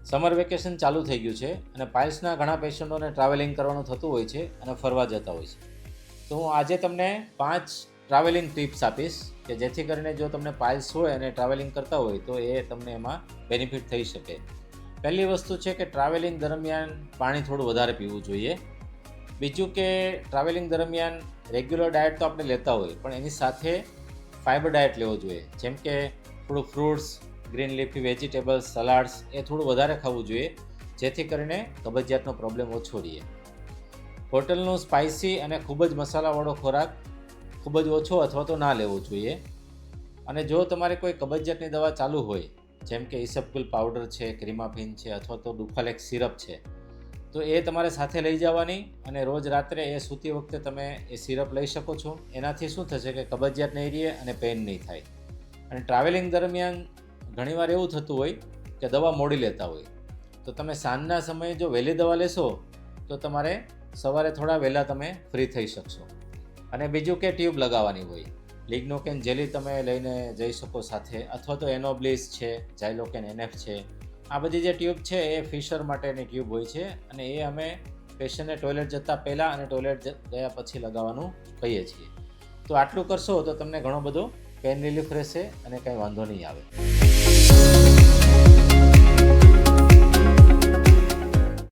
Summer vacation ચાલુ થઈ ગયું છે અને પાઇલ્સના ઘણા પેશન્ટોને ટ્રાવેલિંગ કરવાનું થતું હોય છે અને ફરવા જતા હોય છે. તો હું આજે તમને 5 ટ્રાવેલિંગ ટિપ્સ આપીશ કે જેથી કરીને જો તમને પાઇલ્સ હોય અને ટ્રાવેલિંગ કરતા હોય તો એ તમને એમાં બેનિફિટ થઈ શકે. પહેલી વસ્તુ છે કે ટ્રાવેલિંગ દરમિયાન પાણી થોડું વધારે પીવું જોઈએ. બીજું કે ટ્રાવેલિંગ દરમિયાન રેગ્યુલર ડાયટ તો આપણે લેતા હોય પણ એની સાથે ફાઇબર ડાયટ લેવો જોઈએ. જેમ કે થોડું ફ્રૂટ્સ, ગ્રીન લીફી વેજીટેબલ્સ, સલાડ્સ એ થોડું વધારે ખાવું જોઈએ જેથી કરીને કબજિયાતનો પ્રોબ્લેમ ઓછો રહે. હોટલનું સ્પાઇસી અને ખૂબ જ મસાલાવાળો ખોરાક ખૂબ જ ઓછો અથવા તો ના લેવો જોઈએ. અને જો તમારે કોઈ કબજિયાતની દવા ચાલુ હોય જેમ કે ઇસબગુલ પાવડર છે, ક્રીમાફિન છે અથવા તો ડુફાલેક્સ સિરપ છે તો એ તમારે સાથે લઈ જવાની અને રોજ રાત્રે એ સૂતી વખતે તમે એ સિરપ લઈ શકો છો. એનાથી શું થશે કે કબજિયાત નહીં રહે અને પેઇન નહીં થાય. અને ટ્રાવેલિંગ દરમિયાન ઘણીવાર એવું થતું હોય કે દવા મોડી લેતા હોય તો તમે સાંજના સમયે જો વહેલી દવા લેશો તો તમારે સવારે થોડા વહેલા તમે ફ્રી થઈ શકશો. અને બીજું કે ટ્યુબ લગાવવાની હોય. લિગ્નોકેન જેલી તમે લઈને જઈ શકો સાથે અથવા તો એનોબ્લિસ છે, ઝાયલોકેન NF છે. આ બધી જે ટ્યુબ છે એ ફિશર માટેની ટ્યુબ હોય છે અને એ અમે પેશન્ટને ટોયલેટ જતાં પહેલાં અને ટોયલેટ ગયા પછી લગાવવાનું કહીએ છીએ. તો આટલું કરશો તો તમને ઘણો બધો પેઇન રિલીફ રહેશે અને કંઈ વાંધો નહીં આવે.